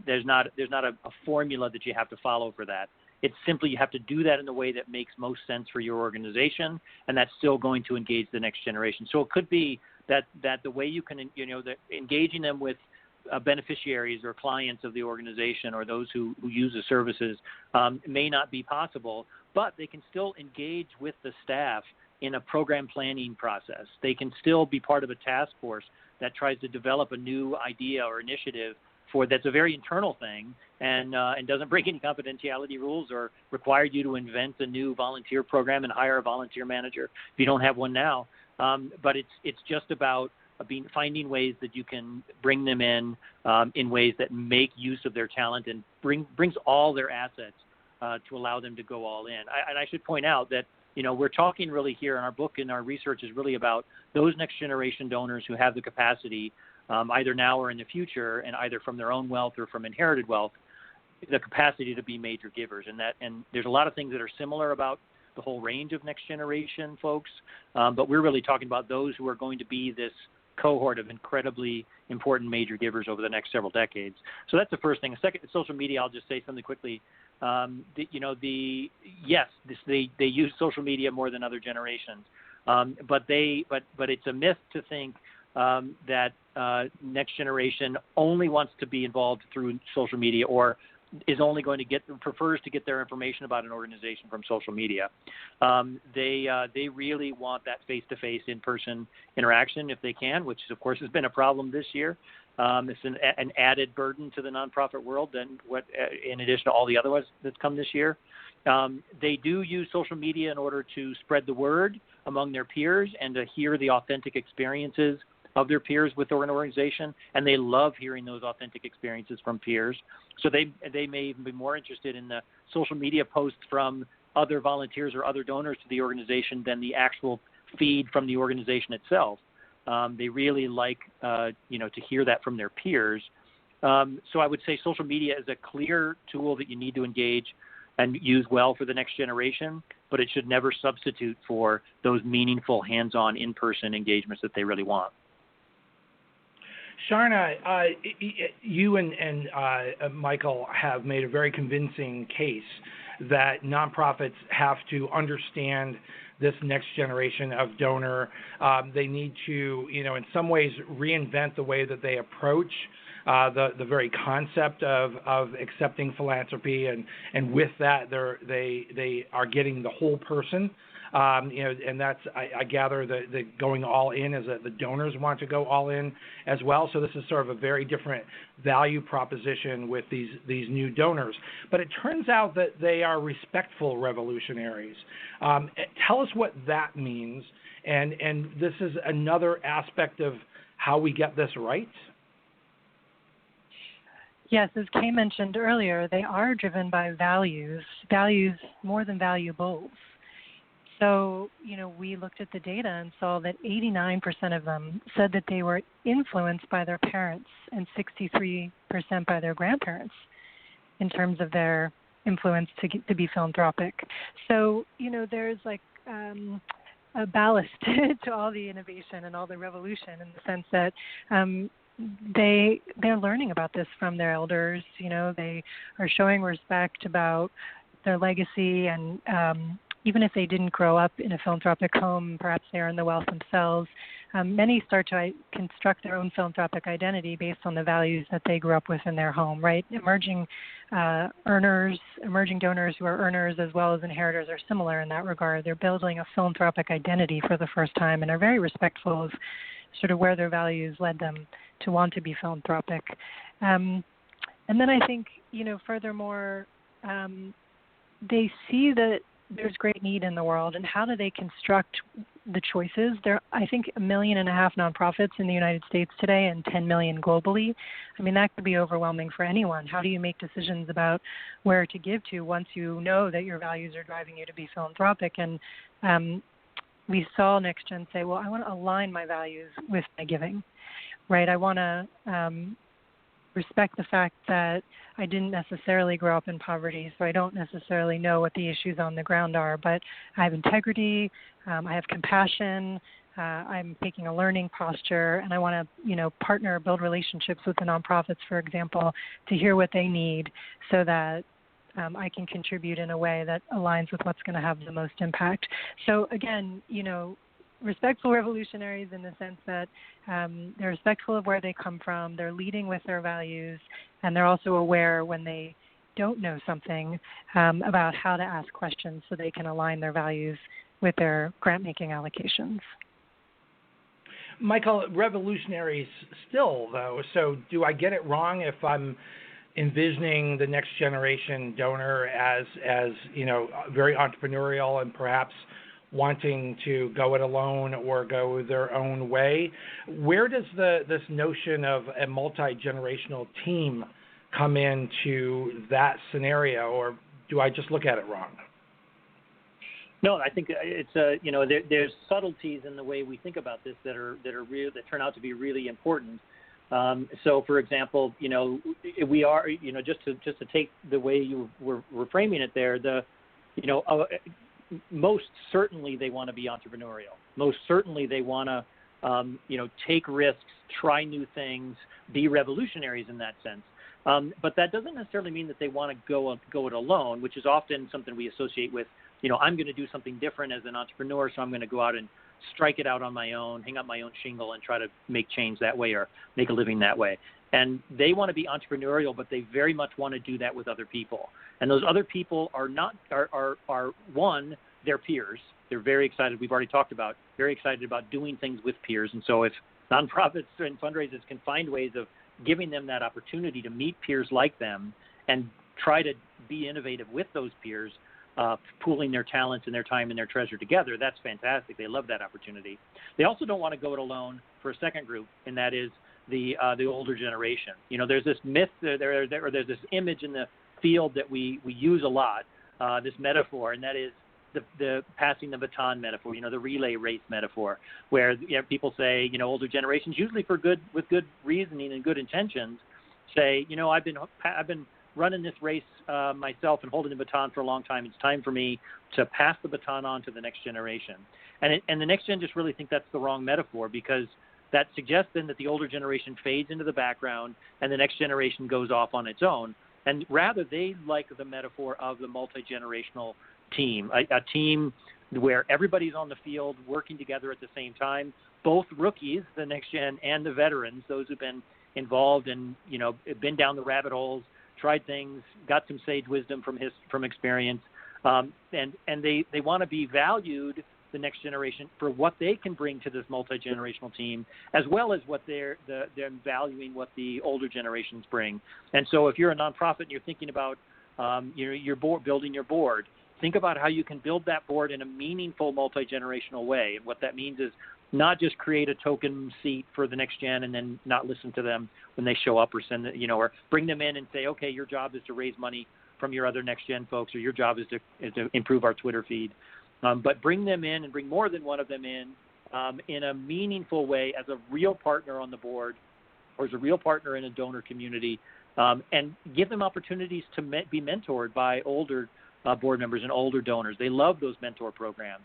There's not a formula that you have to follow for that. It's simply you have to do that in the way that makes most sense for your organization, and that's still going to engage the next generation. So it could be that the way you can, engaging them with beneficiaries or clients of the organization or those who use the services may not be possible, but they can still engage with the staff in a program planning process. They can still be part of a task force that tries to develop a new idea or initiative that's a very internal thing and doesn't break any confidentiality rules or require you to invent a new volunteer program and hire a volunteer manager if you don't have one now. But it's just about finding ways that you can bring them in ways that make use of their talent and brings all their assets to allow them to go all in. And I should point out that we're talking really here in our book and our research is really about those next generation donors who have the capacity, either now or in the future, and either from their own wealth or from inherited wealth, the capacity to be major givers. And there's a lot of things that are similar about the whole range of next generation folks, but we're really talking about those who are going to be this cohort of incredibly important major givers over the next several decades. So that's the first thing. Second, social media, I'll just say something quickly. They use social media more than other generations, but it's a myth to think that next generation only wants to be involved through social media or is only going to prefers to get their information about an organization from social media. They really want that face-to-face, in-person interaction if they can, which of course has been a problem this year. It's an added burden to the nonprofit world than what, in addition to all the other ones that's come this year. They do use social media in order to spread the word among their peers and to hear the authentic experiences of their peers with an organization, and they love hearing those authentic experiences from peers. So they may even be more interested in the social media posts from other volunteers or other donors to the organization than the actual feed from the organization itself. They really like to hear that from their peers. So I would say social media is a clear tool that you need to engage and use well for the next generation, but it should never substitute for those meaningful hands-on in-person engagements that they really want. Sharna, you and Michael have made a very convincing case that nonprofits have to understand this next generation of donor. They need to, in some ways, reinvent the way that they approach the very concept of accepting philanthropy, and with that, they are getting the whole person. And that's, I gather, the going all in is that the donors want to go all in as well. So this is sort of a very different value proposition with these new donors. But it turns out that they are respectful revolutionaries. Tell us what that means. And this is another aspect of how we get this right. Yes, as Kay mentioned earlier, they are driven by values more than valuables. So, we looked at the data and saw that 89% of them said that they were influenced by their parents and 63% by their grandparents in terms of their influence to be philanthropic. So, there's like a ballast to all the innovation and all the revolution in the sense that they're learning about this from their elders. They are showing respect about their legacy, and even if they didn't grow up in a philanthropic home, perhaps they earn the wealth themselves. Many start to construct their own philanthropic identity based on the values that they grew up with in their home, right? Emerging donors who are earners as well as inheritors are similar in that regard. They're building a philanthropic identity for the first time and are very respectful of sort of where their values led them to want to be philanthropic. And then I think, furthermore, they see that there's great need in the world, and how do they construct the choices? There are, I think, 1.5 million nonprofits in the United States today and 10 million globally. I mean, that could be overwhelming for anyone. How do you make decisions about where to give to once you know that your values are driving you to be philanthropic? And we saw NextGen say, well, I want to align my values with my giving, right? I want to respect the fact that I didn't necessarily grow up in poverty, so I don't necessarily know what the issues on the ground are, but I have integrity, I have compassion, I'm taking a learning posture, and I want to, partner, build relationships with the nonprofits, for example, to hear what they need so that I can contribute in a way that aligns with what's going to have the most impact. So again, respectful revolutionaries in the sense that they're respectful of where they come from, they're leading with their values, and they're also aware when they don't know something about how to ask questions so they can align their values with their grant-making allocations. Michael, revolutionaries still, though, so do I get it wrong if I'm envisioning the next generation donor as very entrepreneurial and perhaps wanting to go it alone or go their own way? Where does this notion of a multi-generational team come into that scenario, or do I just look at it wrong? No, I think it's there's subtleties in the way we think about this that turn out to be really important. So, for example, we are just to take the way you were framing it there, most certainly they want to be entrepreneurial. Most certainly they want to, take risks, try new things, be revolutionaries in that sense. But that doesn't necessarily mean that they want to go it alone, which is often something we associate with, I'm going to do something different as an entrepreneur, so I'm going to go out and strike it out on my own, hang up my own shingle, and try to make change that way or make a living that way. And they want to be entrepreneurial, but they very much want to do that with other people. And those other people are one, their peers. They're very excited. We've already talked about very excited about doing things with peers. And so if nonprofits and fundraisers can find ways of giving them that opportunity to meet peers like them and try to be innovative with those peers, pooling their talents and their time and their treasure together, that's fantastic. They love that opportunity. They also don't want to go it alone for a second group, and that is the older generation. There's this myth, there's this image in the field that we use a lot, this metaphor, and that is the passing the baton metaphor, the relay race metaphor, where people say, older generations, usually with good reasoning and good intentions, say, I've been running this race myself and holding the baton for a long time. It's time for me to pass the baton on to the next generation. And the next gen just really think that's the wrong metaphor, because that suggests then that the older generation fades into the background and the next generation goes off on its own. And rather, they like the metaphor of the multi-generational team, a team where everybody's on the field working together at the same time, both rookies, the next gen, and the veterans, those who've been involved and, been down the rabbit holes, tried things, got some sage wisdom from experience, and they want to be valued, the next generation, for what they can bring to this multi-generational team, as well as what they're valuing what the older generations bring. And so if you're a nonprofit and you're thinking about your board, building your board, think about how you can build that board in a meaningful multi-generational way. And what that means is not just create a token seat for the next gen and then not listen to them when they show up, or or bring them in and say, okay, your job is to raise money from your other next gen folks, or your job is to improve our Twitter feed. But bring them in and bring more than one of them in a meaningful way as a real partner on the board, or as a real partner in a donor community, and give them opportunities to be mentored by older board members and older donors. They love those mentor programs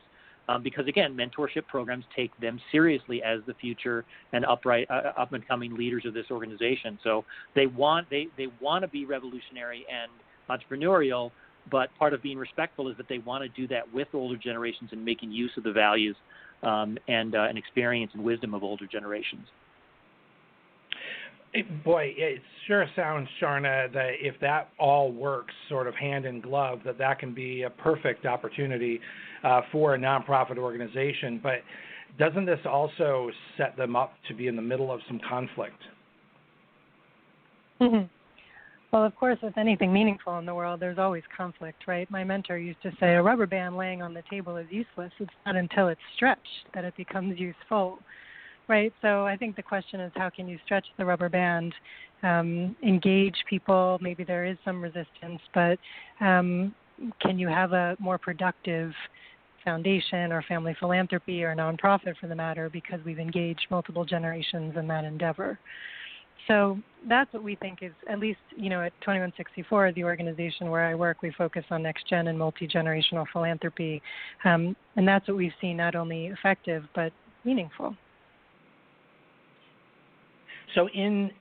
because, again, mentorship programs take them seriously as the future and up and coming leaders of this organization. So they want to be revolutionary and entrepreneurial, but part of being respectful is that they want to do that with older generations and making use of the values and experience and wisdom of older generations. Boy, it sure sounds, Sharna, that if that all works sort of hand in glove, that can be a perfect opportunity for a nonprofit organization. But doesn't this also set them up to be in the middle of some conflict? Mm-hmm. Well, of course, with anything meaningful in the world, there's always conflict, right? My mentor used to say a rubber band laying on the table is useless. It's not until it's stretched that it becomes useful, right? So I think the question is, how can you stretch the rubber band, engage people? Maybe there is some resistance, but can you have a more productive foundation or family philanthropy or nonprofit, for the matter, because we've engaged multiple generations in that endeavor? So that's what we think is, at least, at 2164, the organization where I work, we focus on next gen and multi-generational philanthropy. And that's what we've seen, not only effective, but meaningful. So in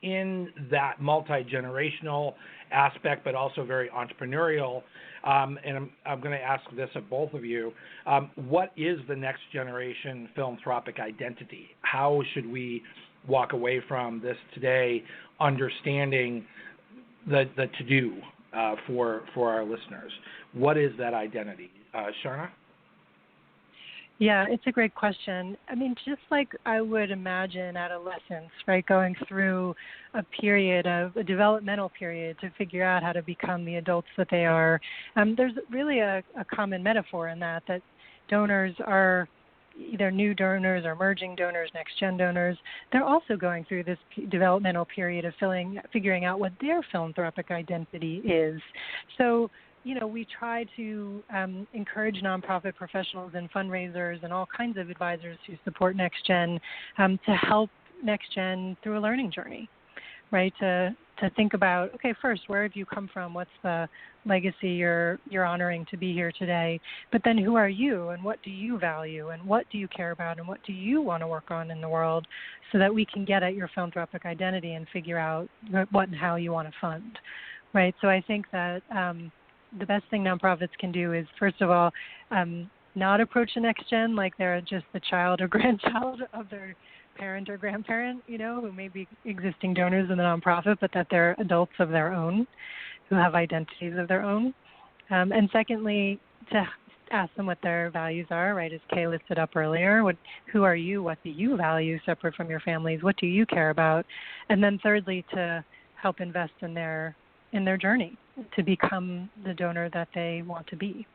that multi-generational aspect, but also very entrepreneurial, and I'm going to ask this of both of you, what is the next generation philanthropic identity? How should we walk away from this today understanding the to-do for our listeners? What is that identity? Sharna? Yeah, it's a great question. I mean, just like I would imagine adolescents, right, going through a developmental period to figure out how to become the adults that they are, there's really a common metaphor in that donors are either new donors or emerging donors, next-gen donors. They're also going through this developmental period of figuring out what their philanthropic identity is. So, we try to encourage nonprofit professionals and fundraisers and all kinds of advisors who support NextGen to help NextGen through a learning journey, right? To think about, okay, first, where have you come from? What's the legacy you're honoring to be here today? But then who are you, and what do you value, and what do you care about, and what do you want to work on in the world, so that we can get at your philanthropic identity and figure out what and how you want to fund, right? So I think that the best thing nonprofits can do is, first of all, not approach the next gen like they're just the child or grandchild of their parent or grandparent, who may be existing donors in the nonprofit, but that they're adults of their own, who have identities of their own. And secondly, to ask them what their values are, right, as Kay listed up earlier. Who are you? What do you value separate from your families? What do you care about? And then thirdly, to help invest in their journey to become the donor that they want to be.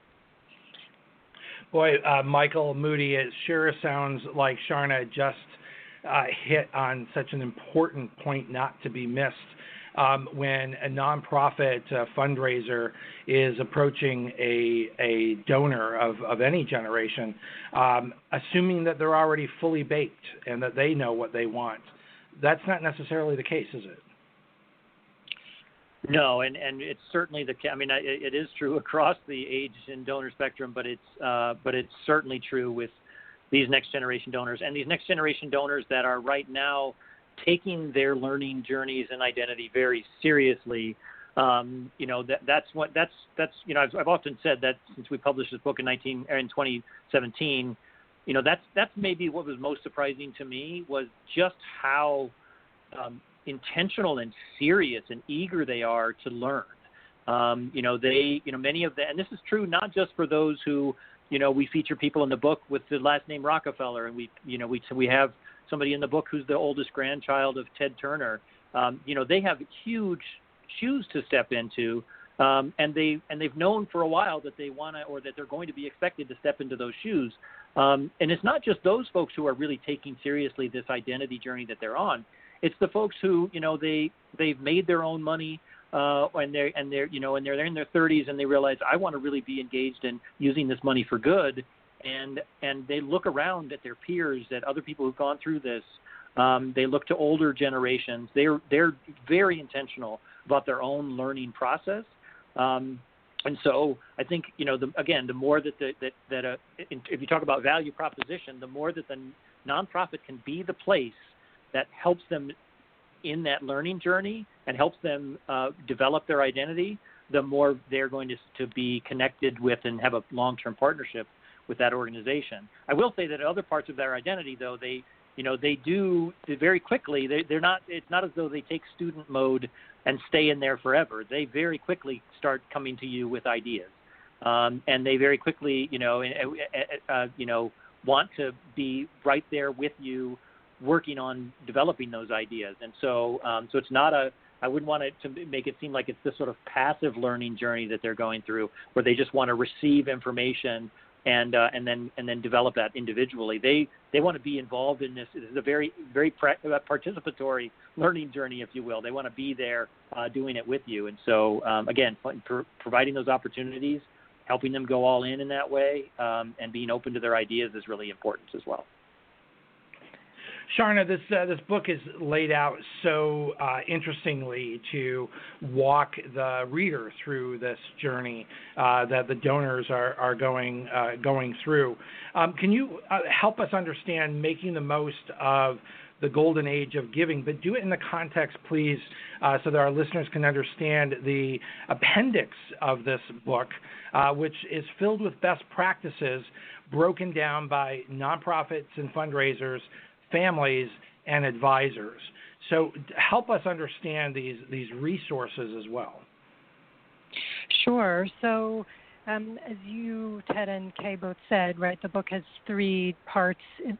Boy, Michael, Moody, it sure sounds like Sharna just hit on such an important point not to be missed when a nonprofit fundraiser is approaching a donor of any generation, assuming that they're already fully baked and that they know what they want. That's not necessarily the case, is it? No, and it's certainly it is true across the age and donor spectrum, but it's certainly true with these next generation donors, and these next generation donors that are right now taking their learning journeys and identity very seriously. That's I've often said that since we published this book in 2017, that's maybe what was most surprising to me, was just how intentional and serious and eager they are to learn. Many of them, and this is true not just for those who, we feature people in the book with the last name Rockefeller, and we have somebody in the book who's the oldest grandchild of Ted Turner. They have huge shoes to step into, and they've known for a while that they want to, or that they're going to be expected to step into those shoes. And it's not just those folks who are really taking seriously this identity journey that they're on. It's the folks who, they've made their own money, and they're in their 30s, and they realize, I want to really be engaged in using this money for good. And they look around at their peers, at other people who've gone through this. They look to older generations. They're very intentional about their own learning process. And so I think, the more that if you talk about value proposition, the more that the nonprofit can be the place that helps them in that learning journey and helps them develop their identity, the more they're going to be connected with and have a long-term partnership with that organization. I will say that other parts of their identity, though, they do very quickly. They're not. It's not as though they take student mode and stay in there forever. They very quickly start coming to you with ideas, and they very quickly, want to be right there with you, working on developing those ideas. And so it's not I wouldn't want it to make it seem like it's this sort of passive learning journey that they're going through, where they just want to receive information and then develop that individually. They want to be involved in this. This is a very, very participatory learning journey, if you will. They want to be there doing it with you. And so, again, providing those opportunities, helping them go all in that way, and being open to their ideas is really important as well. Sharna, this book is laid out so interestingly to walk the reader through this journey that the donors are going through. Can you help us understand making the most of the golden age of giving, but do it in the context, please, so that our listeners can understand the appendix of this book, which is filled with best practices broken down by nonprofits and fundraisers, families, and advisors. So help us understand these resources as well. Sure. So as you, Ted, and Kay both said, right, the book has 3 parts. The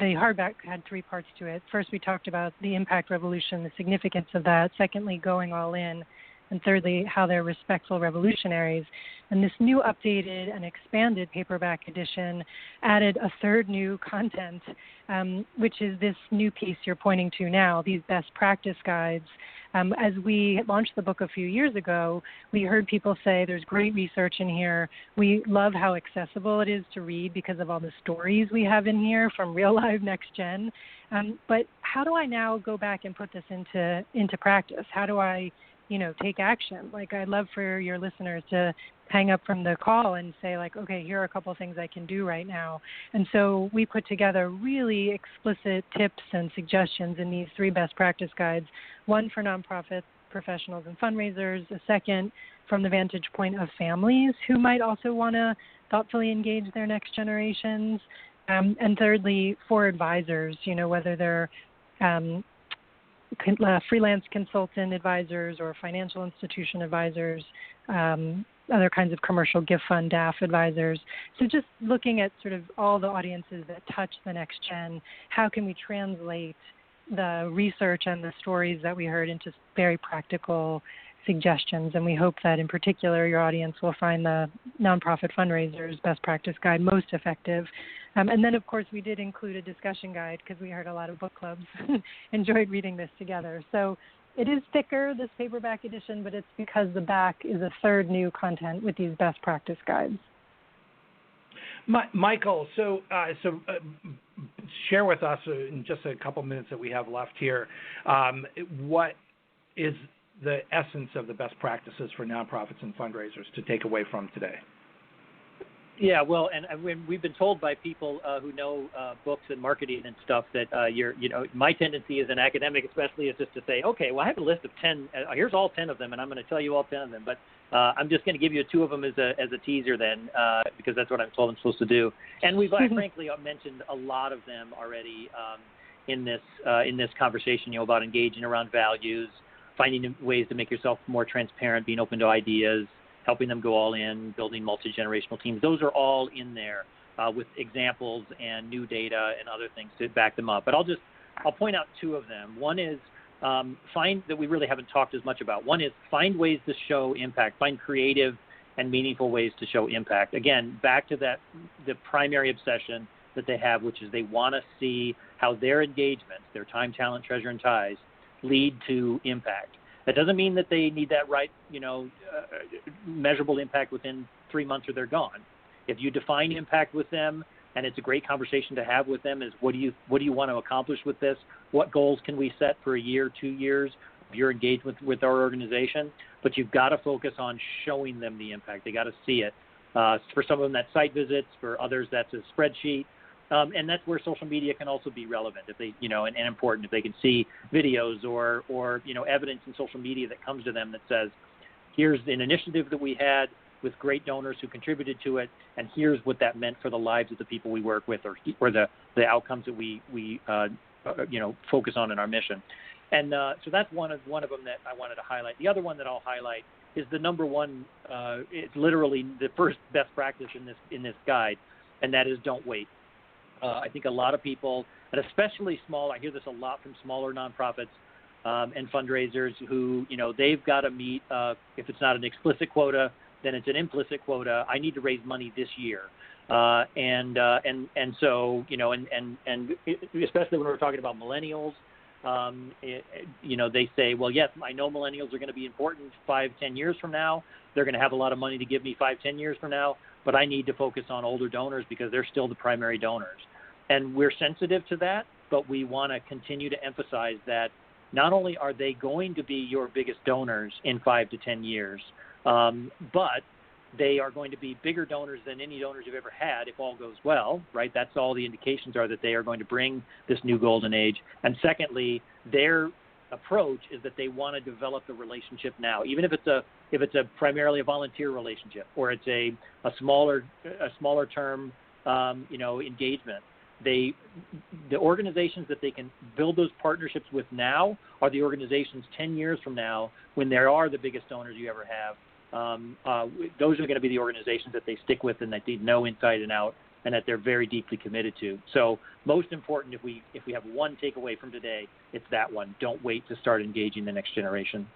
hardback had 3 parts to it. First, we talked about the impact revolution, the significance of that. Secondly, going all in. And thirdly, how they're respectful revolutionaries. And this new updated and expanded paperback edition added a third new content, which is this new piece you're pointing to now, these best practice guides As we launched the book a few years ago, we heard people say there's great research in here. We love how accessible it is to read because of all the stories we have in here from real life Next Gen. But how do I now go back and put this into practice? How do I, take action? Like, I'd love for your listeners to hang up from the call and say, like, okay, here are a couple of things I can do right now. And so we put together really explicit tips and suggestions in these 3 best practice guides, one for nonprofit professionals and fundraisers, a second from the vantage point of families who might also want to thoughtfully engage their next generations, and thirdly, for advisors, whether they're freelance consultant advisors or financial institution advisors, other kinds of commercial gift fund DAF advisors. So just looking at sort of all the audiences that touch the next gen, how can we translate the research and the stories that we heard into very practical suggestions? And we hope that in particular your audience will find the Nonprofit Fundraisers Best Practice Guide most effective. And then, of course, we did include a discussion guide because we heard a lot of book clubs enjoyed reading this together. So it is thicker, this paperback edition, but it's because the back is a third new content with these best practice guides. Michael, so share with us in just a couple minutes that we have left here, what is the essence of the best practices for nonprofits and fundraisers to take away from today? Yeah, well, and we've been told by people who know books and marketing and stuff that my tendency as an academic especially is just to say, okay, well, I have a list of 10, here's all 10 of them, and I'm going to tell you all 10 of them, but I'm just going to give you 2 of them as a teaser then, because that's what I'm told I'm supposed to do. And we've frankly mentioned a lot of them already in this conversation, about engaging around values, finding ways to make yourself more transparent, being open to ideas, helping them go all in, building multi-generational teams. Those are all in there with examples and new data and other things to back them up. But I'll point out 2 of them. One is find that we really haven't talked as much about. One is find ways to show impact, find creative and meaningful ways to show impact. Again, back to the primary obsession that they have, which is they want to see how their engagements, their time, talent, treasure, and ties, lead to impact. That doesn't mean that they need that measurable impact within 3 months or they're gone. If you define impact with them, and it's a great conversation to have with them, is what do you want to accomplish with this? What goals can we set for a year, 2 years of your engagement with our organization? But you've got to focus on showing them the impact. They got to see it. For some of them, that's site visits. For others, that's a spreadsheet. And that's where social media can also be relevant if they, and important if they can see videos or evidence in social media that comes to them that says, here's an initiative that we had with great donors who contributed to it, and here's what that meant for the lives of the people we work with, or the outcomes that we focus on in our mission. And so that's one of them that I wanted to highlight. The other one that I'll highlight is the number one. It's literally the first best practice in this guide, and that is don't wait. I think a lot of people, and especially I hear this a lot from smaller nonprofits and fundraisers who, they've got to meet, if it's not an explicit quota, then it's an implicit quota. I need to raise money this year. And so, and especially when we're talking about millennials, they say, well, yes, I know millennials are going to be important 5-10 years from now. They're going to have a lot of money to give me 5-10 years from now, but I need to focus on older donors because they're still the primary donors. And we're sensitive to that, but we want to continue to emphasize that not only are they going to be your biggest donors in 5 to 10 years, but they are going to be bigger donors than any donors you've ever had if all goes well, right? That's all the indications are that they are going to bring this new golden age. And secondly, their approach is that they want to develop the relationship now, even if it's primarily a volunteer relationship or it's a smaller term, engagement. The organizations that they can build those partnerships with now are the organizations 10 years from now when they are the biggest donors you ever have. Those are going to be the organizations that they stick with and that they know inside and out and that they're very deeply committed to. So most important, if we have one takeaway from today, it's that one. Don't wait to start engaging the next generation.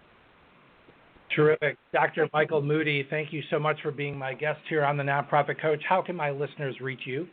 Terrific. Dr. Michael Moody, thank you so much for being my guest here on the Nonprofit Coach. How can my listeners reach you?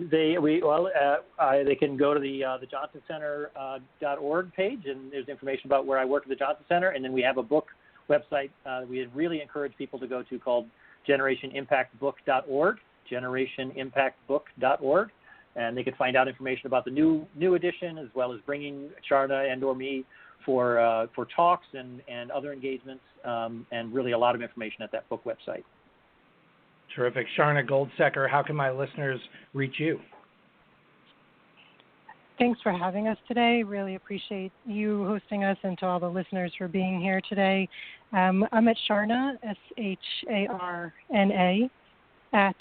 They can go to the johnsonCenter.org page, and there's information about where I work at the Johnson Center. And then we have a book website we really encourage people to go to called GenerationImpactBook.org, GenerationImpactBook.org. And they can find out information about the new edition, as well as bringing Sharna and or me for talks and other engagements, and really a lot of information at that book website. Terrific. Sharna Goldseker, how can my listeners reach you? Thanks for having us today. Really appreciate you hosting us, and to all the listeners for being here today. I'm at Sharna, SHARNA, at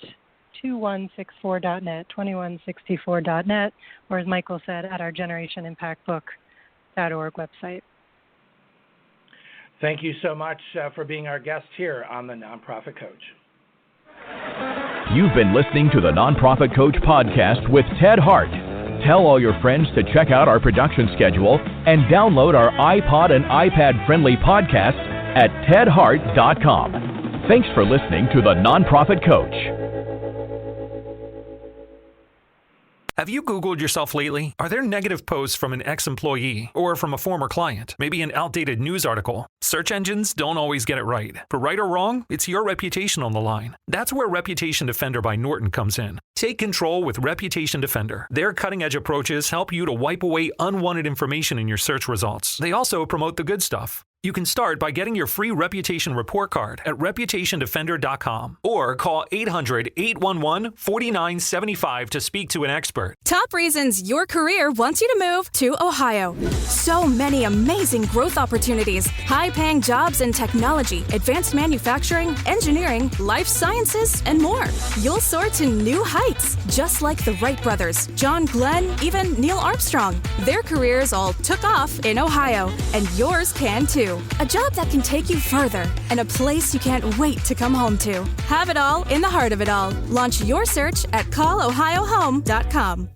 2164.net, 2164.net, or as Michael said, at our GenerationImpactBook.org website. Thank you so much for being our guest here on the Nonprofit Coach. You've been listening to the Nonprofit Coach podcast with Ted Hart. Tell all your friends to check out our production schedule and download our iPod and iPad-friendly podcasts at tedhart.com. Thanks for listening to the Nonprofit Coach. Have you Googled yourself lately? Are there negative posts from an ex-employee or from a former client? Maybe an outdated news article? Search engines don't always get it right. But right or wrong, it's your reputation on the line. That's where Reputation Defender by Norton comes in. Take control with Reputation Defender. Their cutting-edge approaches help you to wipe away unwanted information in your search results. They also promote the good stuff. You can start by getting your free reputation report card at reputationdefender.com or call 800-811-4975 to speak to an expert. Top reasons your career wants you to move to Ohio. So many amazing growth opportunities, high-paying jobs in technology, advanced manufacturing, engineering, life sciences, and more. You'll soar to new heights, just like the Wright brothers, John Glenn, even Neil Armstrong. Their careers all took off in Ohio, and yours can too. A job that can take you further, and a place you can't wait to come home to. Have it all in the heart of it all. Launch your search at callohiohome.com.